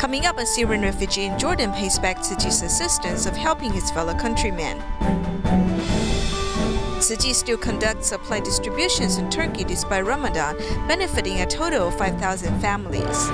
Coming up, a Syrian refugee in Jordan pays back Tzu Chi's assistance of helping his fellow countrymen. Tzu Chi still conducts supply distributions in Turkey despite Ramadan, benefiting a total of 5,000 families.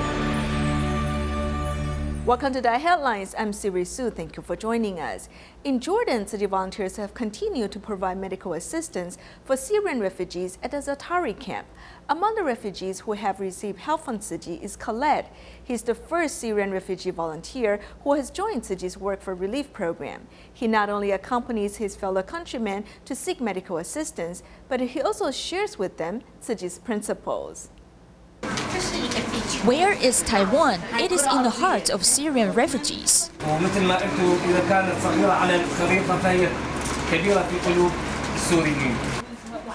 Welcome to DaAi Headlines. I'm Siri. Thank you for joining us. In Jordan, Tzu Chi volunteers have continued to provide medical assistance for Syrian refugees at the Zatari camp. Among the refugees who have received help from Tzu Chi is Khaled. He's the first Syrian refugee volunteer who has joined Tzu Chi's Work for Relief program. He not only accompanies his fellow countrymen to seek medical assistance, but he also shares with them Tzu Chi's principles. Where is Taiwan? It is in the heart of Syrian refugees.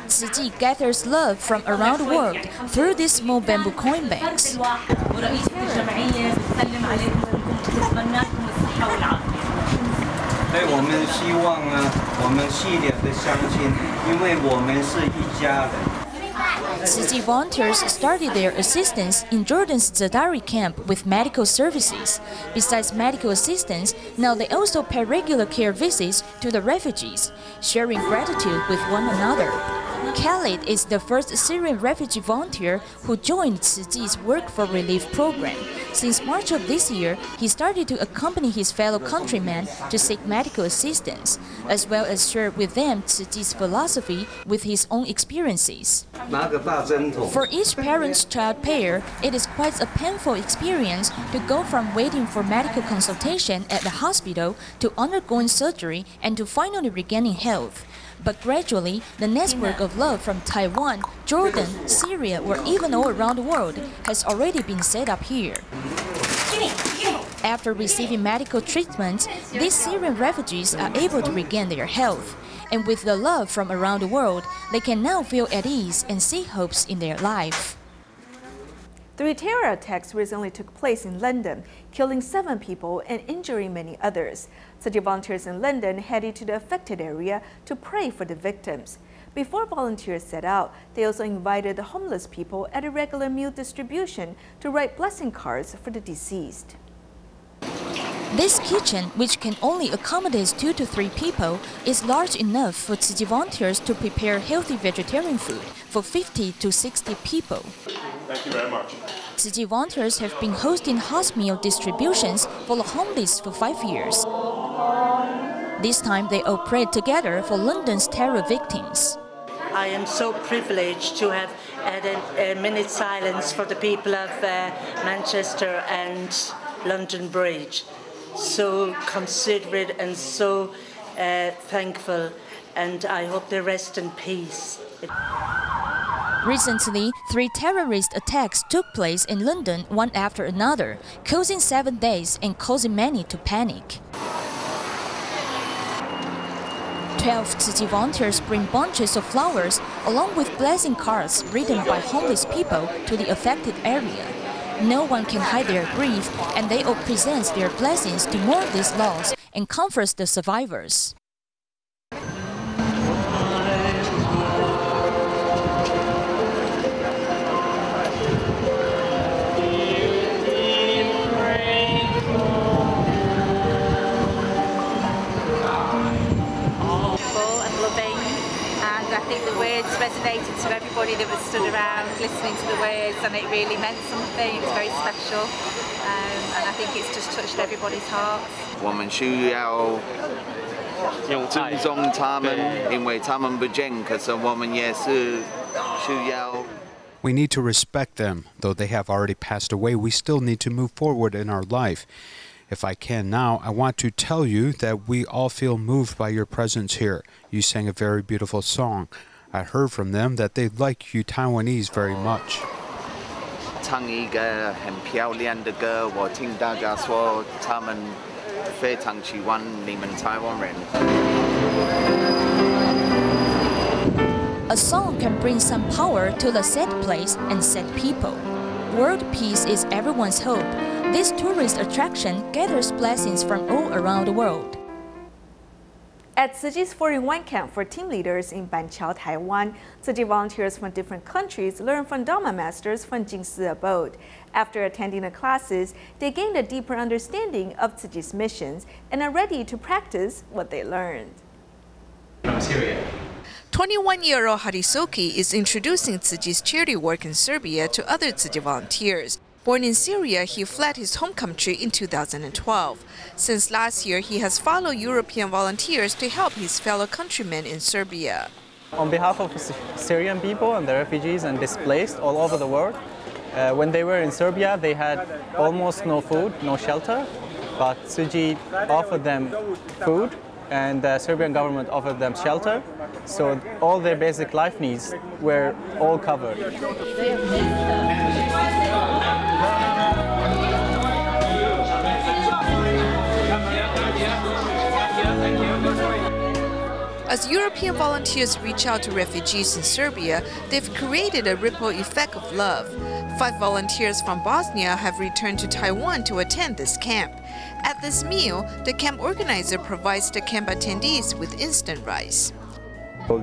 Tzu Chi gathers love from around the world through these small bamboo coin banks. Tzu Chi volunteers started their assistance in Jordan's Zatari camp with medical services. Besides medical assistance, now they also pay regular care visits to the refugees, sharing gratitude with one another. Khalid is the first Syrian refugee volunteer who joined Tzu Chi's Work for Relief program. Since March of this year, he started to accompany his fellow countrymen to seek medical assistance, as well as share with them Tzu Chi's philosophy with his own experiences. For each parent-child pair, it is quite a painful experience to go from waiting for medical consultation at the hospital to undergoing surgery and to finally regaining health. But gradually, the network of love from Taiwan, Jordan, Syria, or even all around the world has already been set up here. After receiving medical treatment, these Syrian refugees are able to regain their health. And with the love from around the world, they can now feel at ease and see hopes in their life. 3 terror attacks recently took place in London, killing 7 people and injuring many others. Tzu Chi volunteers in London headed to the affected area to pray for the victims. Before volunteers set out, they also invited the homeless people at a regular meal distribution to write blessing cards for the deceased. This kitchen, which can only accommodate 2 to 3 people, is large enough for Tzu Chi volunteers to prepare healthy vegetarian food for 50 to 60 people. Thank you very much. Tzu Chi volunteers have been hosting house meal distributions for the homeless for 5 years. This time they all prayed together for London's terror victims. I am so privileged to have had a minute silence for the people of Manchester and London Bridge. So considerate and so thankful, and I hope they rest in peace. Recently, 3 terrorist attacks took place in London one after another, causing 7 days and causing many to panic. 12 Tzu Chi volunteers bring bunches of flowers along with blessing cards written by homeless people to the affected area. No one can hide their grief, and they all present their blessings to mourn this loss and comfort the survivors. I think the words resonated to everybody that was stood around listening to the words, and it really meant something. It was very special, and I think it's just touched everybody's hearts. 我们需要尊重他们，因为他们不见，可是我们也是需要。 We need to respect them. Though they have already passed away, we still need to move forward in our life. If I can now, I want to tell you that we all feel moved by your presence here. You sang a very beautiful song. I heard from them that they like you Taiwanese very much. 唱一个很漂亮的歌，我听大家说他们非常喜欢你们台湾人。 A song can bring some power to the sad place and sad people. World peace is everyone's hope. This tourist attraction gathers blessings from all around the world. At Tzu Chi's 4-in-1 camp for team leaders in Banqiao, Taiwan, Tzu Chi volunteers from different countries learn from Dharma masters from Jingsi abode. After attending the classes, they gained a deeper understanding of Tzu Chi's missions and are ready to practice what they learned. From Syria. 21-year-old Harisoki is introducing Tzu Chi's charity work in Serbia to other Tzu Chi volunteers. Born in Syria, he fled his home country in 2012. Since last year, he has followed European volunteers to help his fellow countrymen in Serbia. On behalf of Syrian people and the refugees and displaced all over the world, when they were in Serbia, they had almost no food, no shelter, but Tzu Chi offered them food and the Serbian government offered them shelter, so all their basic life needs were all covered. As European volunteers reach out to refugees in Serbia, they've created a ripple effect of love. 5 volunteers from Bosnia have returned to Taiwan to attend this camp. At this meal, the camp organizer provides the camp attendees with instant rice. In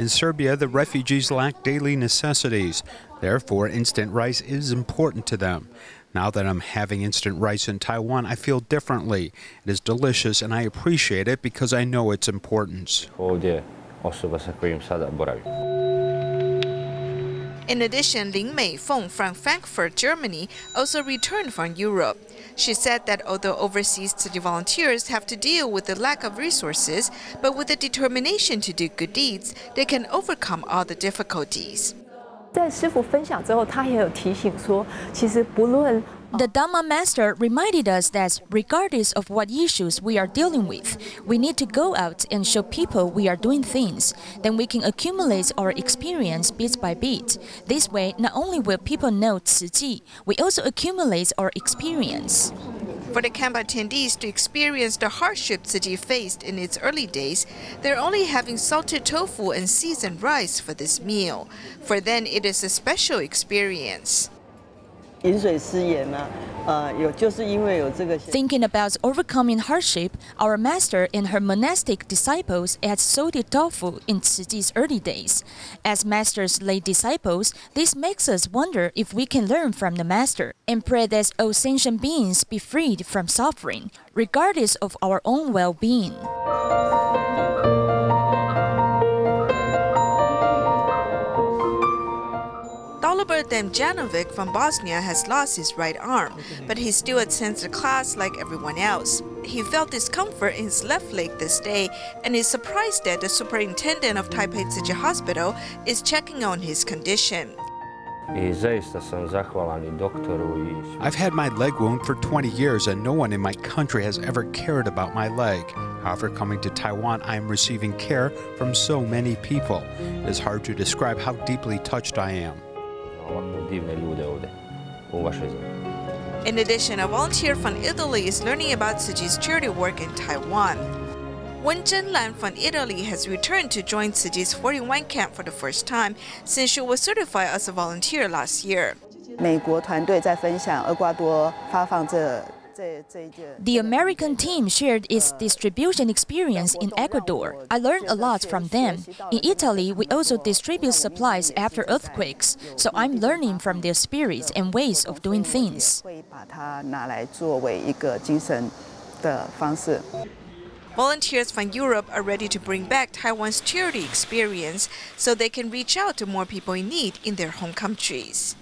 Serbia, the refugees lack daily necessities. Therefore, instant rice is important to them. Now that I'm having instant rice in Taiwan, I feel differently. It is delicious and I appreciate it because I know its importance. In addition, Ling Meifeng from Frankfurt, Germany, also returned from Europe. She said that although overseas Tzu Chi volunteers have to deal with the lack of resources, but with the determination to do good deeds, they can overcome all the difficulties. 在师父分享之后，他也有提醒说，其实不论 The Dharma Master reminded us that regardless of what issues we are dealing with, we need to go out and show people we are doing things. Then we can accumulate our experience bit by bit. This way, not only will people know Tzu Chi, we also accumulate our experience. For the camp attendees to experience the hardship Tzu Chi faced in its early days, they're only having salted tofu and seasoned rice for this meal. For them, it is a special experience. Thinking about overcoming hardship, our master and her monastic disciples ate salted tofu in Tzu Chi's early days. As master's late disciples, this makes us wonder if we can learn from the master and pray that all sentient beings be freed from suffering, regardless of our own well-being. Dalibor Demjanovic from Bosnia has lost his right arm, but he still attends the class like everyone else. He felt discomfort in his left leg this day and is surprised that the superintendent of Taipei Tzu Chi Hospital is checking on his condition. I've had my leg wound for 20 years and no one in my country has ever cared about my leg. However, coming to Taiwan, I am receiving care from so many people. It is hard to describe how deeply touched I am. In addition, a volunteer from Italy is learning about Tzu Chi's charity work in Taiwan. Wen Zhenlan from Italy has returned to join Tzu Chi's 4-in-1 camp for the first time since she was certified as a volunteer last year. The American team shared its distribution experience in Ecuador. I learned a lot from them. In Italy, we also distribute supplies after earthquakes, so I'm learning from their spirits and ways of doing things. Volunteers from Europe are ready to bring back Taiwan's charity experience so they can reach out to more people in need in their home countries.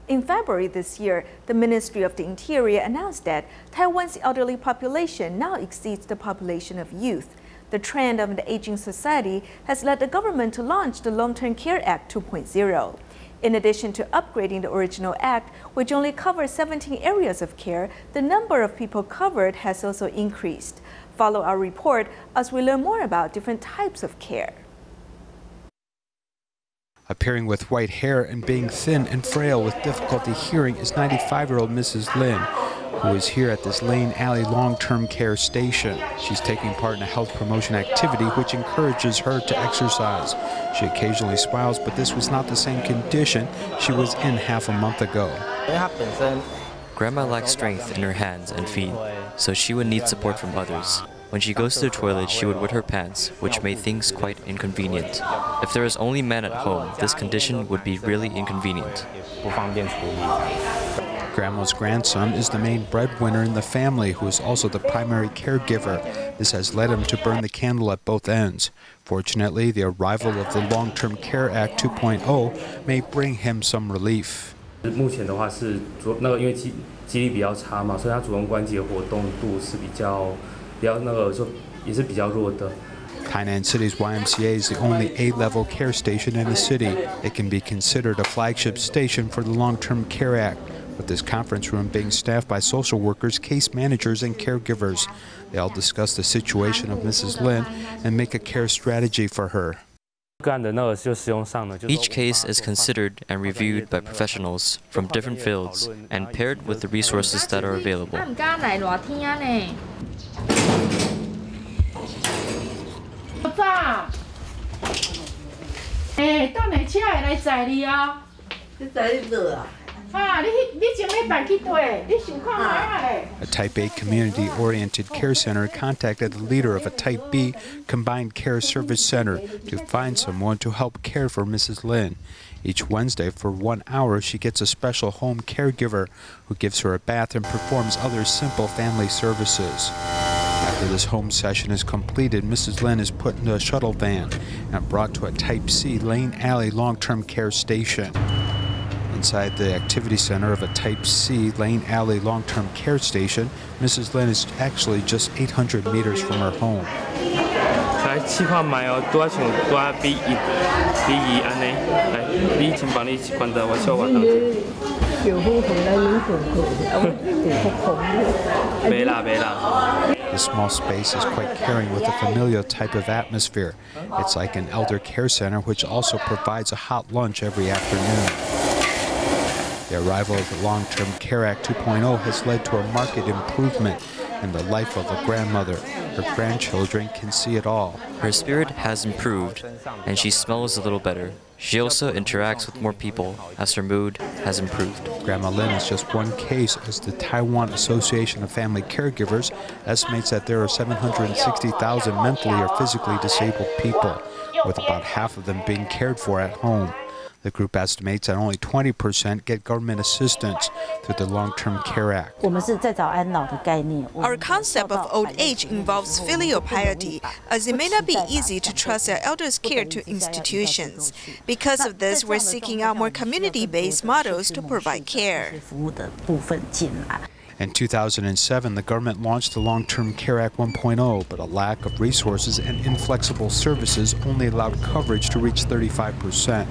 In February this year, the Ministry of the Interior announced that Taiwan's elderly population now exceeds the population of youth. The trend of the aging society has led the government to launch the Long-Term Care Act 2.0. In addition to upgrading the original act, which only covers 17 areas of care, the number of people covered has also increased. Follow our report as we learn more about different types of care. Appearing with white hair and being thin and frail with difficulty hearing is 95-year-old Mrs. Lin, who is here at this Lane Alley long-term care station. She's taking part in a health promotion activity which encourages her to exercise. She occasionally smiles, but this was not the same condition she was in half a month ago. Grandma lacks strength in her hands and feet, so she would need support from others. When she goes to the toilet, she would wet her pants, which made things quite inconvenient. If there is only men at home, this condition would be really inconvenient. Grandma's grandson is the main breadwinner in the family, who is also the primary caregiver. This has led him to burn the candle at both ends. Fortunately, the arrival of the Long-Term Care Act 2.0 may bring him some relief. 目前的话是因为肌力比较差嘛，所以他主动关节活动度是比较也是比较弱的。 Tainan City's YMCA is the only A-level care station in the city. It can be considered a flagship station for the Long-Term Care Act, with this conference room being staffed by social workers, case managers, and caregivers. They all discuss the situation of Mrs. Lin and make a care strategy for her. Each case is considered and reviewed by professionals from different fields and paired with the resources that are available. A Type A community-oriented care center contacted the leader of a Type B combined care service center to find someone to help care for Mrs. Lin. Each Wednesday for 1 hour, she gets a special home caregiver who gives her a bath and performs other simple family services. After this home session is completed, Mrs. Lin is put into a shuttle van and brought to a Type C Lane Alley long-term care station. Inside the activity center of a Type C Lane Alley long-term care station, Mrs. Lin is actually just 800 meters from her home. The small space is quite caring with a familial type of atmosphere. It's like an elder care center which also provides a hot lunch every afternoon. The arrival of the Long-Term Care Act 2.0 has led to a marked improvement in the life of a grandmother. Her grandchildren can see it all. Her spirit has improved, and she smells a little better. She also interacts with more people as her mood has improved. Grandma Lin is just one case, as the Taiwan Association of Family Caregivers estimates that there are 760,000 mentally or physically disabled people, with about half of them being cared for at home. The group estimates that only 20% get government assistance through the Long-Term Care Act. Our concept of old age involves filial piety, as it may not be easy to trust our elders' care to institutions. Because of this, we're seeking out more community-based models to provide care. In 2007, the government launched the Long-Term Care Act 1.0, but a lack of resources and inflexible services only allowed coverage to reach 35%.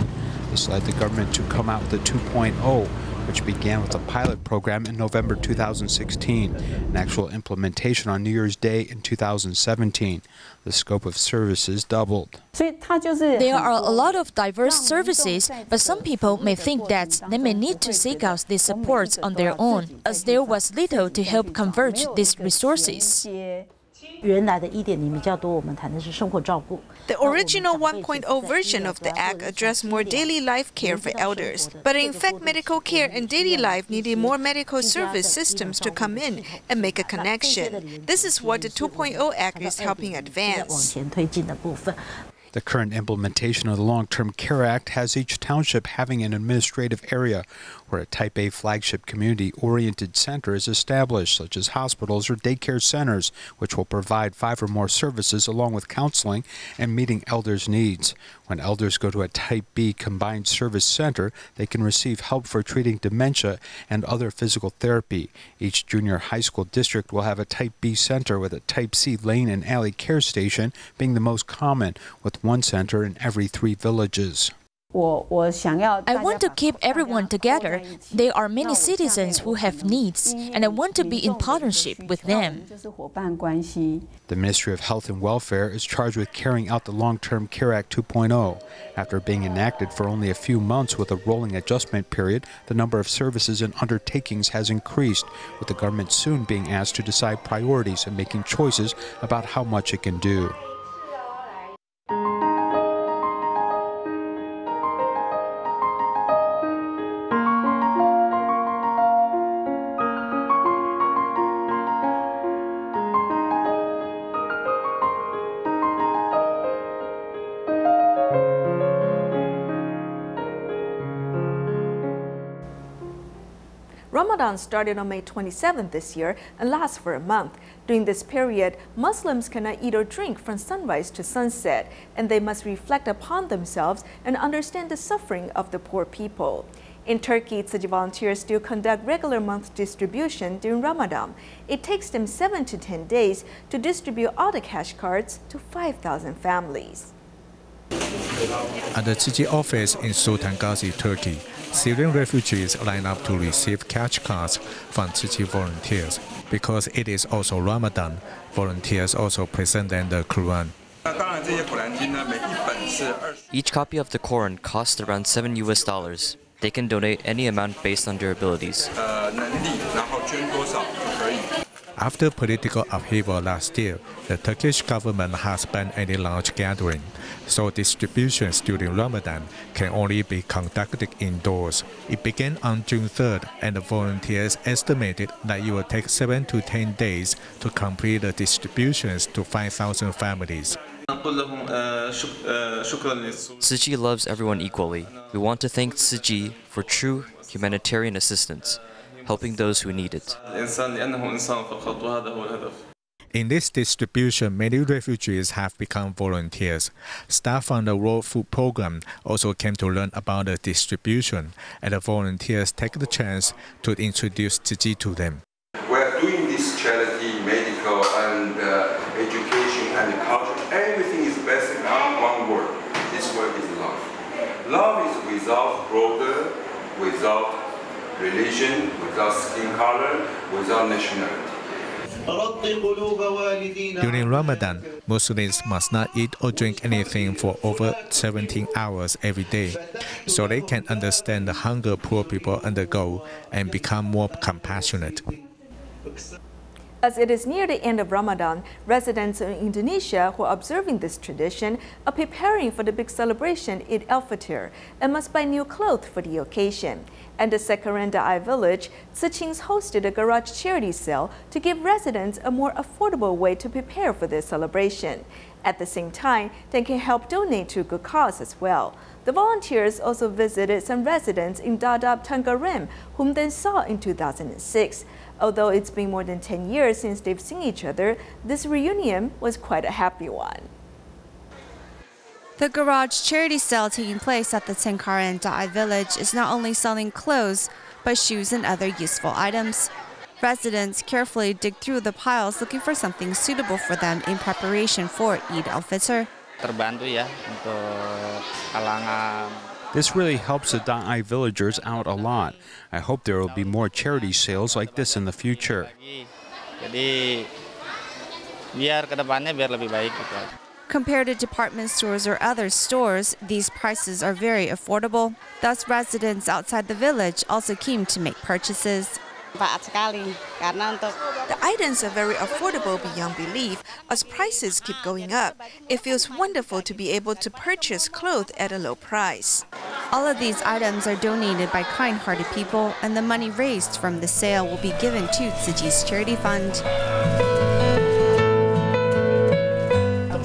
This led the government to come out with the 2.0, which began with a pilot program in November 2016, an actual implementation on New Year's Day in 2017. The scope of services doubled. There are a lot of diverse services, but some people may think that they may need to seek out these supports on their own, as there was little to help converge these resources. The original 1.0 version of the Act addressed more daily life care for elders, but in fact medical care and daily life needed more medical service systems to come in and make a connection. This is what the 2.0 Act is helping advance. The current implementation of the Long-Term Care Act has each township having an administrative area where a Type A flagship community-oriented center is established, such as hospitals or daycare centers, which will provide 5 or more services along with counseling and meeting elders' needs. When elders go to a Type B combined service center, they can receive help for treating dementia and other physical therapy. Each junior high school district will have a Type B center, with a Type C lane and alley care station being the most common, with one center in every 3 villages. I want to keep everyone together. There are many citizens who have needs, and I want to be in partnership with them. The Ministry of Health and Welfare is charged with carrying out the Long-Term Care Act 2.0. After being enacted for only a few months with a rolling adjustment period, the number of services and undertakings has increased, with the government soon being asked to decide priorities and making choices about how much it can do. Ramadan started on May 27th this year and lasts for a month. During this period, Muslims cannot eat or drink from sunrise to sunset, and they must reflect upon themselves and understand the suffering of the poor people. In Turkey, Tzu Chi volunteers still conduct regular month distribution during Ramadan. It takes them 7 to 10 days to distribute all the cash cards to 5,000 families. At the Tzu Chi office in Sultan Gazi, Turkey, Syrian refugees line up to receive cash cards from Tzu Chi volunteers. Because it is also Ramadan, volunteers also present them the Quran. Each copy of the Quran costs around $7 US. They can donate any amount based on their abilities. After political upheaval last year, the Turkish government has banned any large gathering, so distributions during Ramadan can only be conducted indoors. It began on June 3rd, and the volunteers estimated that it will take 7 to 10 days to complete the distributions to 5,000 families. Tzu Chi loves everyone equally. We want to thank Tzu Chi for true humanitarian assistance, helping those who need it. In this distribution, many refugees have become volunteers. Staff from the World Food Program also came to learn about the distribution, and the volunteers take the chance to introduce Tzu Chi to them. We are doing this charity, medical, and education and culture. Everything is based on one word. This word is love. Love is without border, without religion, without skin color, without nationality. During Ramadan, Muslims must not eat or drink anything for over 17 hours every day, so they can understand the hunger poor people undergo and become more compassionate. As it is near the end of Ramadan, residents in Indonesia who are observing this tradition are preparing for the big celebration Eid al-Fitr and must buy new clothes for the occasion. And the second DaAi village, Tzu Chi's hosted a garage charity sale to give residents a more affordable way to prepare for this celebration. At the same time, they can help donate to a good cause as well. The volunteers also visited some residents in Dadab Tangerem, whom they saw in 2006. Although it's been more than 10 years since they've seen each other, this reunion was quite a happy one. The garage charity sale taking place at the Tengkaren DaAi village is not only selling clothes, but shoes and other useful items. Residents carefully dig through the piles looking for something suitable for them in preparation for Eid al-Fitr. This really helps the DaAi villagers out a lot. I hope there will be more charity sales like this in the future. Compared to department stores or other stores, these prices are very affordable. Thus, residents outside the village also came to make purchases. The items are very affordable beyond belief as prices keep going up. It feels wonderful to be able to purchase clothes at a low price. All of these items are donated by kind-hearted people, and the money raised from the sale will be given to Tzu Chi's charity fund.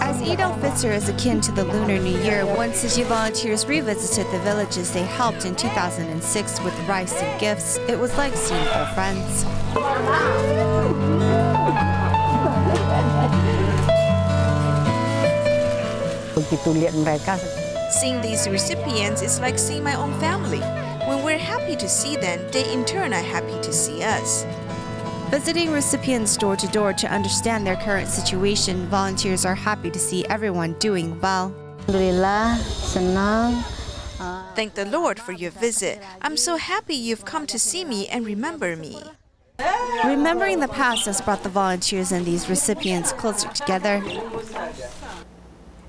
As Eid al-Fitr is akin to the Lunar New Year, when Tzu Chi volunteers revisited the villages they helped in 2006 with rice and gifts, it was like seeing old friends. Seeing these recipients is like seeing my own family. When we're happy to see them, they in turn are happy to see us. Visiting recipients door to door to understand their current situation, volunteers are happy to see everyone doing well. Thank the Lord for your visit. I'm so happy you've come to see me and remember me. Remembering the past has brought the volunteers and these recipients closer together.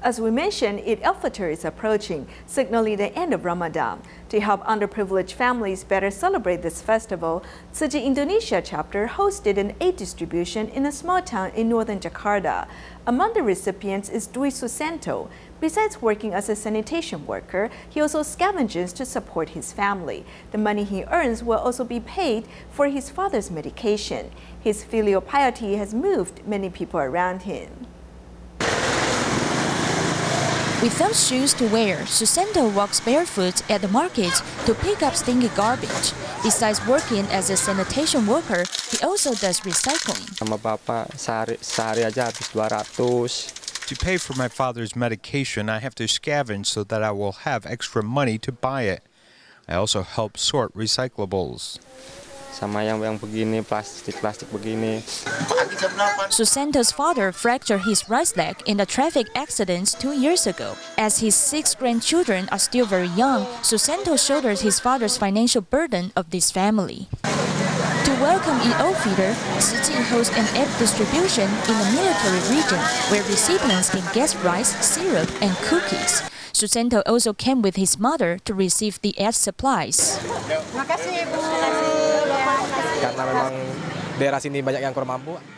As we mentioned, Eid al-Fitr is approaching, signaling the end of Ramadan. To help underprivileged families better celebrate this festival, Tzu Chi Indonesia chapter hosted an aid distribution in a small town in northern Jakarta. Among the recipients is Dwi Susanto. Besides working as a sanitation worker, he also scavenges to support his family. The money he earns will also be paid for his father's medication. His filial piety has moved many people around him. Without shoes to wear, Susanto walks barefoot at the market to pick up stinky garbage. Besides working as a sanitation worker, he also does recycling. Sama bapak sehari aja habis 200. To pay for my father's medication, I have to scavenge so that I will have extra money to buy it. I also help sort recyclables. Sama yang begini, plastik begini. Susanto's father fractured his right leg in a traffic accident 2 years ago. As his 6 grandchildren are still very young, Susanto shoulders his father's financial burden of this family. To welcome EO feeder, Tzu Chi hosts an egg distribution in the military region where recipients can get rice, syrup, and cookies. Susanto also came with his mother to receive the aid supplies. There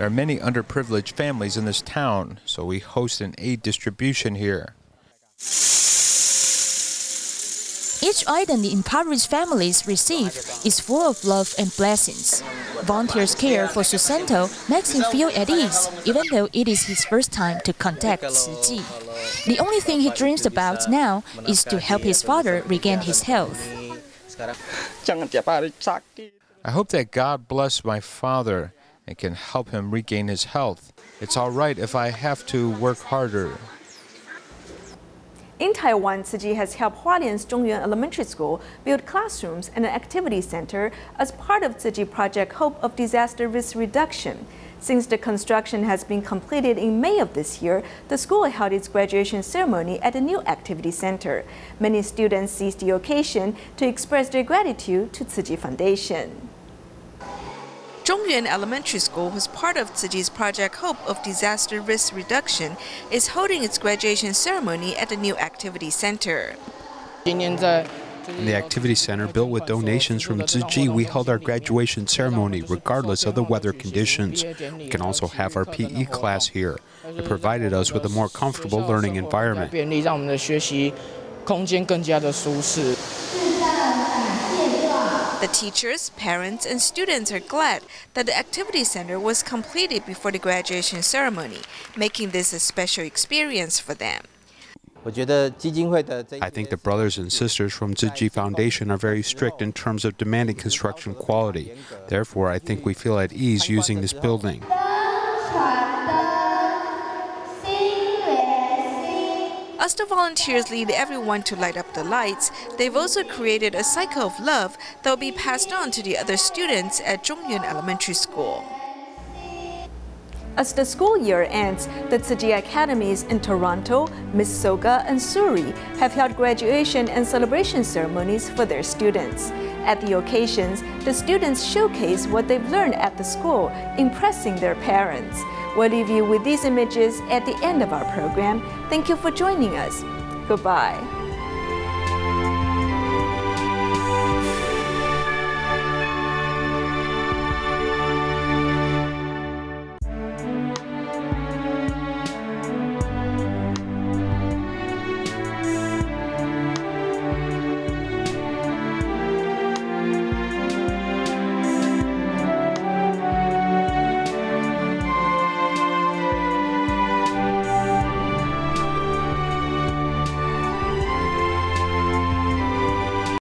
are many underprivileged families in this town, so we host an aid distribution here. Each item the impoverished families receive is full of love and blessings. Volunteers' care for Susanto makes him feel at ease, even though it is his first time to contact Tzu Chi. The only thing he dreams about now is to help his father regain his health. I hope that God bless my father and can help him regain his health. It's all right if I have to work harder. In Taiwan, Tzu Chi has helped Hualien's Zhongyuan Elementary School build classrooms and an activity center as part of Tzu Chi Project Hope of Disaster Risk Reduction. Since the construction has been completed in May of this year, the school held its graduation ceremony at the new activity center. Many students seized the occasion to express their gratitude to Tzu Chi Foundation. Zhongyuan Elementary School, who's part of Tzu Chi's Project Hope of Disaster Risk Reduction, is holding its graduation ceremony at the new activity center. In the activity center, built with donations from Tzu Chi, we held our graduation ceremony regardless of the weather conditions. We can also have our PE class here. It provided us with a more comfortable learning environment. The teachers, parents, and students are glad that the activity center was completed before the graduation ceremony, making this a special experience for them. I think the brothers and sisters from Tzu Chi Foundation are very strict in terms of demanding construction quality. Therefore, I think we feel at ease using this building. As the volunteers lead everyone to light up the lights, they've also created a cycle of love that will be passed on to the other students at Zhongyuan Elementary School. As the school year ends, the Tzu Chi Academies in Toronto, Mississauga, and Siri have held graduation and celebration ceremonies for their students. At the occasions, the students showcase what they've learned at the school, impressing their parents. We'll leave you with these images at the end of our program. Thank you for joining us. Goodbye.